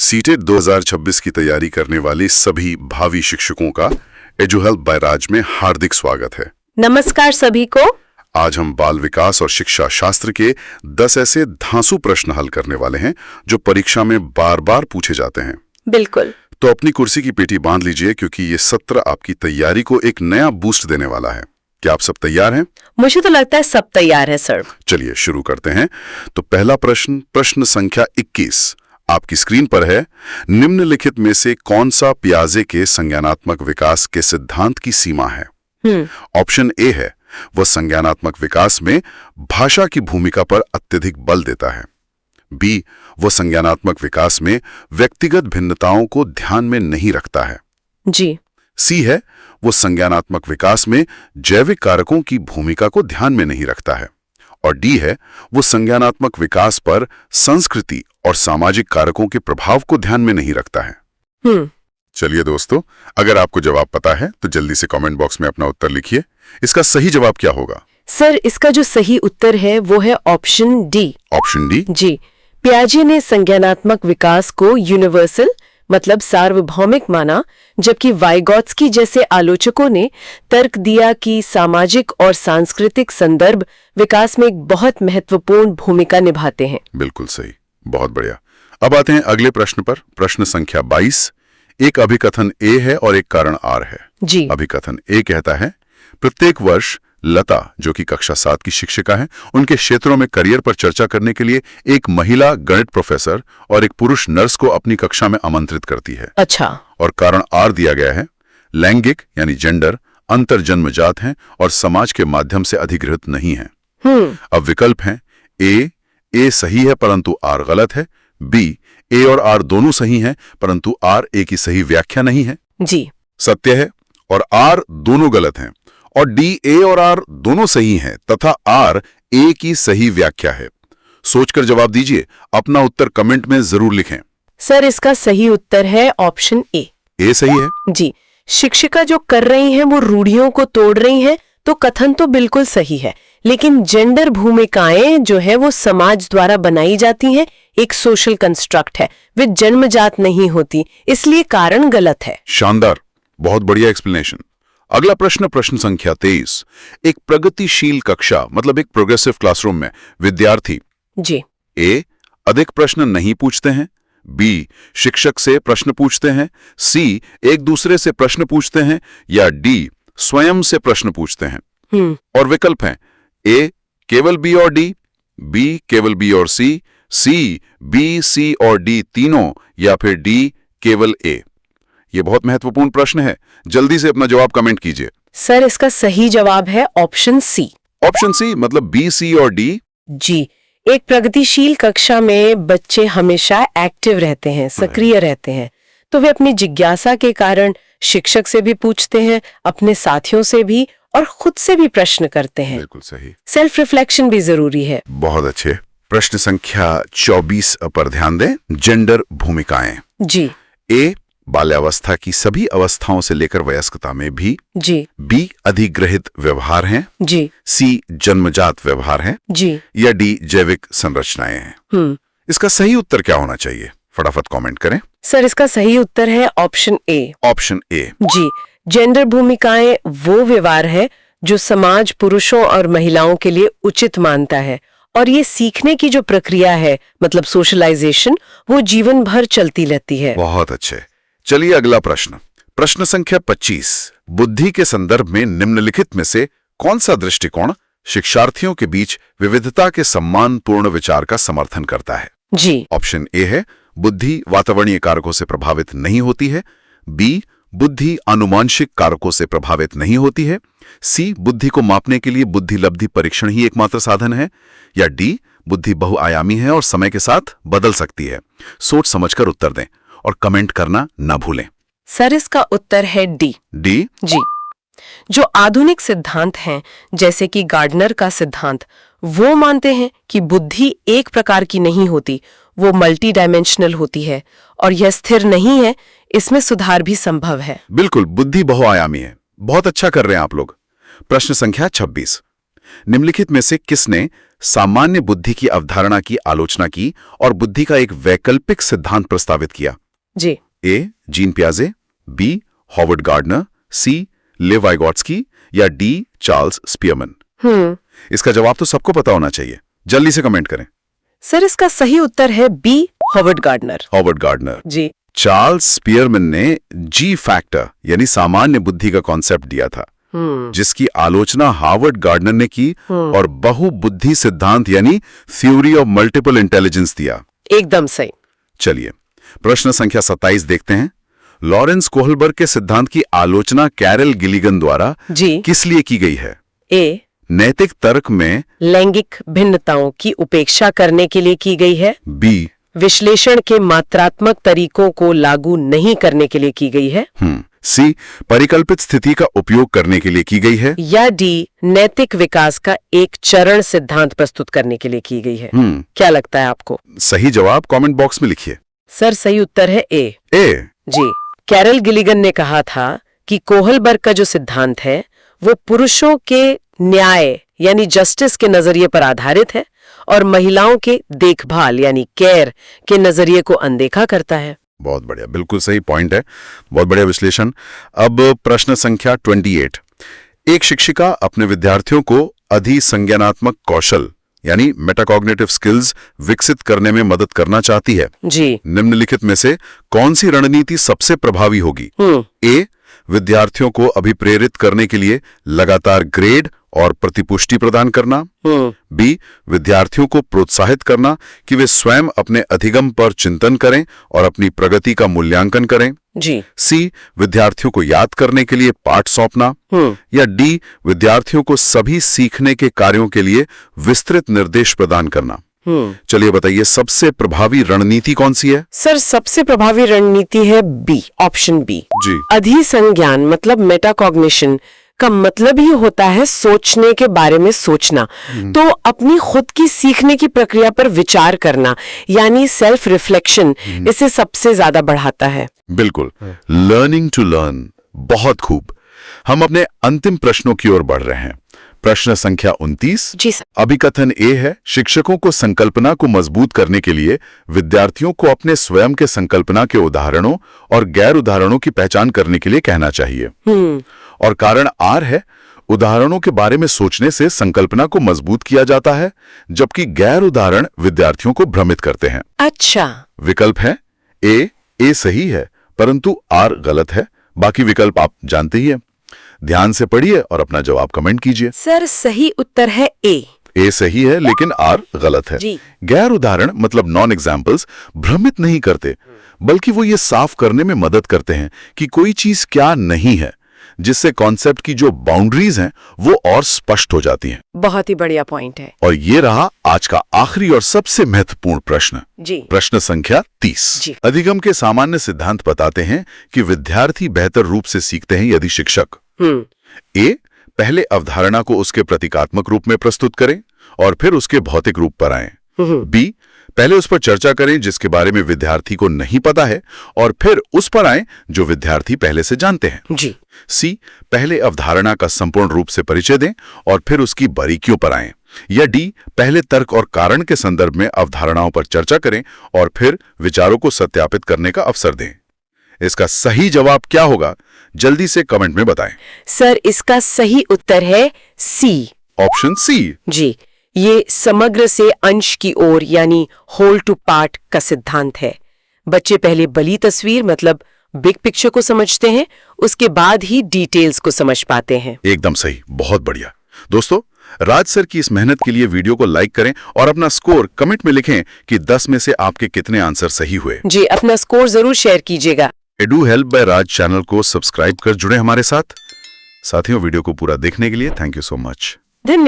CTET 2026 की तैयारी करने वाले सभी भावी शिक्षकों का एजुहेल्प बाय राज में हार्दिक स्वागत है। नमस्कार सभी को। आज हम बाल विकास और शिक्षा शास्त्र के 10 ऐसे धांसू प्रश्न हल करने वाले हैं जो परीक्षा में बार बार पूछे जाते हैं। बिल्कुल। तो अपनी कुर्सी की पेटी बांध लीजिए क्योंकि ये सत्र आपकी तैयारी को एक नया बूस्ट देने वाला है। क्या आप सब तैयार हैं? मुझे तो लगता है सब तैयार है सर। चलिए शुरू करते हैं। तो पहला प्रश्न संख्या 21 आपकी स्क्रीन पर है। निम्नलिखित में से कौन सा पियाजे के संज्ञानात्मक विकास के सिद्धांत की सीमा है? ऑप्शन ए है वह संज्ञानात्मक विकास में भाषा की भूमिका पर अत्यधिक बल देता है। बी वह संज्ञानात्मक विकास में व्यक्तिगत भिन्नताओं को ध्यान में नहीं रखता है। जी। सी है वो संज्ञानात्मक विकास में जैविक कारकों की भूमिका को ध्यान में नहीं रखता है। और डी है वो संज्ञानात्मक विकास पर संस्कृति और सामाजिक कारकों के प्रभाव को ध्यान में नहीं रखता है। चलिए दोस्तों, अगर आपको जवाब पता है तो जल्दी से कमेंट बॉक्स में अपना उत्तर लिखिए। इसका सही जवाब क्या होगा? सर, इसका जो सही उत्तर है वो है ऑप्शन डी। Option D? जी। पियाजे ने संज्ञानात्मक विकास को यूनिवर्सल मतलब सार्वभौमिक माना, जबकि वाइगॉत्स्की जैसे आलोचकों ने तर्क दिया कि सामाजिक और सांस्कृतिक संदर्भ विकास में एक बहुत महत्वपूर्ण भूमिका निभाते हैं। बिल्कुल सही, बहुत बढ़िया। अब आते हैं अगले प्रश्न पर। प्रश्न संख्या 22 एक अभिकथन ए है और एक कारण आर है। जी। अभिकथन ए कहता है, प्रत्येक वर्ष लता, जो कि कक्षा 7 की शिक्षिका है, उनके क्षेत्रों में करियर पर चर्चा करने के लिए एक महिला गणित प्रोफेसर और एक पुरुष नर्स को अपनी कक्षा में आमंत्रित करती है। अच्छा। और कारण आर दिया गया है, लैंगिक यानी जेंडर अंतर जन्मजात हैं और समाज के माध्यम से अधिग्रहित नहीं है। अब विकल्प हैं ए सही है परंतु आर गलत है। बी ए और आर दोनों सही हैं परंतु आर ए की सही व्याख्या नहीं है। जी। सत्य है और आर दोनों गलत हैं। और डी ए और आर दोनों सही हैं तथा आर ए की सही व्याख्या है। सोचकर जवाब दीजिए। अपना उत्तर कमेंट में जरूर लिखें। सर, इसका सही उत्तर है ऑप्शन ए। ए सही है? जी। शिक्षिका जो कर रही हैं वो रूढ़ियों को तोड़ रही हैं, तो कथन तो बिल्कुल सही है, लेकिन जेंडर भूमिकाएं जो है वो समाज द्वारा बनाई जाती हैं, एक सोशल कंस्ट्रक्ट है, वे जन्मजात नहीं होती, इसलिए कारण गलत है। शानदार, बहुत बढ़िया एक्सप्लेनेशन। अगला प्रश्न संख्या 23 एक प्रगतिशील कक्षा मतलब एक प्रोग्रेसिव क्लासरूम में विद्यार्थी जी ए अधिक प्रश्न नहीं पूछते हैं, बी शिक्षक से प्रश्न पूछते हैं, सी एक दूसरे से प्रश्न पूछते हैं, या डी स्वयं से प्रश्न पूछते हैं। और विकल्प हैं ए केवल बी और डी, बी केवल बी और सी बी सी और डी तीनों, या फिर डी केवल ए। ये बहुत महत्वपूर्ण प्रश्न है, जल्दी से अपना जवाब कमेंट कीजिए। सर, इसका सही जवाब है ऑप्शन सी। ऑप्शन सी मतलब बी सी और डी? जी। एक प्रगतिशील कक्षा में बच्चे हमेशा एक्टिव रहते हैं, सक्रिय रहते हैं, तो वे अपनी जिज्ञासा के कारण शिक्षक से भी पूछते हैं, अपने साथियों से भी और खुद से भी प्रश्न करते हैं। बिल्कुल सही। सेल्फ रिफ्लेक्शन भी जरूरी है। बहुत अच्छे। प्रश्न संख्या 24 पर ध्यान दें। जेंडर भूमिकाएं। जी। ए बाल्यावस्था की सभी अवस्थाओं से लेकर वयस्कता में भी। जी। बी अधिग्रहित व्यवहार हैं। जी। सी जन्मजात व्यवहार हैं। जी। या डी जैविक संरचनाएं हैं। इसका सही उत्तर क्या होना चाहिए? फटाफट कमेंट करें। सर, इसका सही उत्तर है ऑप्शन ए। Option A? जी। जेंडर भूमिकाएं वो व्यवहार है जो समाज पुरुषों और महिलाओं के लिए उचित मानता है, और ये सीखने की जो प्रक्रिया है मतलब सोशलाइजेशन, वो जीवन भर चलती रहती है। बहुत अच्छे। चलिए अगला प्रश्न संख्या 25 बुद्धि के संदर्भ में निम्नलिखित में से कौन सा दृष्टिकोण शिक्षार्थियों के बीच विविधता के सम्मानपूर्ण विचार का समर्थन करता है? जी। ऑप्शन ए है बुद्धि वातावरणीय कारकों से प्रभावित नहीं होती है, बी बुद्धि आनुवांशिक कारकों से प्रभावित नहीं होती है, सी बुद्धि को मापने के लिए बुद्धि लब्धि परीक्षण ही एकमात्र साधन है, या डी बुद्धि बहुआयामी है और समय के साथ बदल सकती है। सोच समझकर उत्तर दें और कमेंट करना ना भूलें। सर, इसका उत्तर है डी। डी? जी। जो आधुनिक सिद्धांत हैं जैसे कि गार्डनर का सिद्धांत, वो मानते हैं कि बुद्धि एक प्रकार की नहीं होती, वो मल्टी डायमेंशनल होती है और यह स्थिर नहीं है, इसमें सुधार भी संभव है। बिल्कुल, बुद्धि बहुआयामी है। बहुत अच्छा कर रहे हैं आप लोग। प्रश्न संख्या 26 निम्नलिखित में से किसने सामान्य बुद्धि की अवधारणा की आलोचना की और बुद्धि का एक वैकल्पिक सिद्धांत प्रस्तावित किया? जी। ए. जीन पियाजे, B. Howard Gardner, C. Lev Vygotsky या डी. Charles Spearman. इसका जवाब तो सबको पता होना चाहिए, जल्दी से कमेंट करें। सर, इसका सही उत्तर है B, Howard Gardner. Howard Gardner ji. Charles Spearman ने जी फैक्टर यानी सामान्य बुद्धि का कॉन्सेप्ट दिया था, जिसकी आलोचना हार्वर्ड गार्डनर ने की और बहुबुद्धि सिद्धांत यानी थ्योरी ऑफ मल्टीपल इंटेलिजेंस दिया। एकदम सही। चलिए प्रश्न संख्या 27 देखते हैं। लॉरेंस कोहलबर्ग के सिद्धांत की आलोचना कैरल गिलिगन द्वारा जी किस लिए की गई है? ए. नैतिक तर्क में लैंगिक भिन्नताओं की उपेक्षा करने के लिए की गई है। बी. विश्लेषण के मात्रात्मक तरीकों को लागू नहीं करने के लिए की गई है। सी. परिकल्पित स्थिति का उपयोग करने के लिए की गई है। या डी. नैतिक विकास का एक चरण सिद्धांत प्रस्तुत करने के लिए की गई है। क्या लगता है आपको? सही जवाब कमेंट बॉक्स में लिखिए। सर, सही उत्तर है ए। जी। कैरल गिलिगन ने कहा था कि कोहलबर्ग का जो सिद्धांत है वो पुरुषों के न्याय यानी जस्टिस के नजरिए पर आधारित है और महिलाओं के देखभाल यानी केयर के नजरिए को अनदेखा करता है। बहुत बढ़िया, बिल्कुल सही पॉइंट है, बहुत बढ़िया विश्लेषण। अब प्रश्न संख्या 28। एक शिक्षिका अपने विद्यार्थियों को अधिसंज्ञानात्मक कौशल यानी मेटाकॉग्निटिव स्किल्स विकसित करने में मदद करना चाहती है। जी। निम्नलिखित में से कौन सी रणनीति सबसे प्रभावी होगी? ए. विद्यार्थियों को अभिप्रेरित करने के लिए लगातार ग्रेड और प्रतिपुष्टि प्रदान करना। बी. विद्यार्थियों को प्रोत्साहित करना कि वे स्वयं अपने अधिगम पर चिंतन करें और अपनी प्रगति का मूल्यांकन करें। जी। सी. विद्यार्थियों को याद करने के लिए पाठ सौंपना। या डी. विद्यार्थियों को सभी सीखने के कार्यों के लिए विस्तृत निर्देश प्रदान करना। चलिए बताइए, सबसे प्रभावी रणनीति कौन सी है? सर, सबसे प्रभावी रणनीति है बी, ऑप्शन बी। जी। अधिसंज्ञान मतलब मेटाकॉग्निशन का मतलब ही होता है सोचने के बारे में सोचना, तो अपनी खुद की सीखने की प्रक्रिया पर विचार करना यानी सेल्फ रिफ्लेक्शन इसे सबसे ज्यादा बढ़ाता है। बिल्कुल, लर्निंग टू लर्न। बहुत खूब। हम अपने अंतिम प्रश्नों की ओर बढ़ रहे हैं। प्रश्न संख्या 29। जी सर। अभिकथन ए है, शिक्षकों को संकल्पना को मजबूत करने के लिए विद्यार्थियों को अपने स्वयं के संकल्पना के उदाहरणों और गैर उदाहरणों की पहचान करने के लिए कहना चाहिए। और कारण आर है, उदाहरणों के बारे में सोचने से संकल्पना को मजबूत किया जाता है, जबकि गैर उदाहरण विद्यार्थियों को भ्रमित करते हैं। अच्छा। विकल्प है ए सही है परंतु आर गलत है। बाकी विकल्प आप जानते ही हैं। ध्यान से पढ़िए और अपना जवाब कमेंट कीजिए। सर, सही उत्तर है ए सही है लेकिन आर गलत है। जी। गैर उदाहरण मतलब नॉन एग्जाम्पल्स भ्रमित नहीं करते, बल्कि वो ये साफ करने में मदद करते हैं कि कोई चीज क्या नहीं है, जिससे कॉन्सेप्ट की जो बाउंड्रीज हैं वो और स्पष्ट हो जाती हैं। बहुत ही बढ़िया पॉइंट है। और ये रहा आज का आखिरी और सबसे महत्वपूर्ण प्रश्न। जी। प्रश्न संख्या 30। जी। अधिगम के सामान्य सिद्धांत बताते हैं कि विद्यार्थी बेहतर रूप से सीखते हैं यदि शिक्षक ए. पहले अवधारणा को उसके प्रतीकात्मक रूप में प्रस्तुत करें और फिर उसके भौतिक रूप पर आएं। बी. पहले उस पर चर्चा करें जिसके बारे में विद्यार्थी को नहीं पता है और फिर उस पर आएं जो विद्यार्थी पहले से जानते हैं। जी। सी. पहले अवधारणा का संपूर्ण रूप से परिचय दें और फिर उसकी बारीकियों पर आएं। या डी. पहले तर्क और कारण के संदर्भ में अवधारणाओं पर चर्चा करें और फिर विचारों को सत्यापित करने का अवसर दें। इसका सही जवाब क्या होगा, जल्दी से कमेंट में बताएं। सर, इसका सही उत्तर है सी, ऑप्शन सी। जी। ये समग्र से अंश की ओर यानी होल टू पार्ट का सिद्धांत है। बच्चे पहले बड़ी तस्वीर मतलब बिग पिक्चर को समझते हैं, उसके बाद ही डिटेल्स को समझ पाते हैं। एकदम सही, बहुत बढ़िया। दोस्तों, राज सर की इस मेहनत के लिए वीडियो को लाइक करें और अपना स्कोर कमेंट में लिखें कि 10 में से आपके कितने आंसर सही हुए। जी, अपना स्कोर जरूर शेयर कीजिएगा। Edu help by Raj channel को सब्सक्राइब कर जुड़े हमारे साथ। साथियों, वीडियो को पूरा देखने के लिए थैंक यू सो मच। धन्यवाद।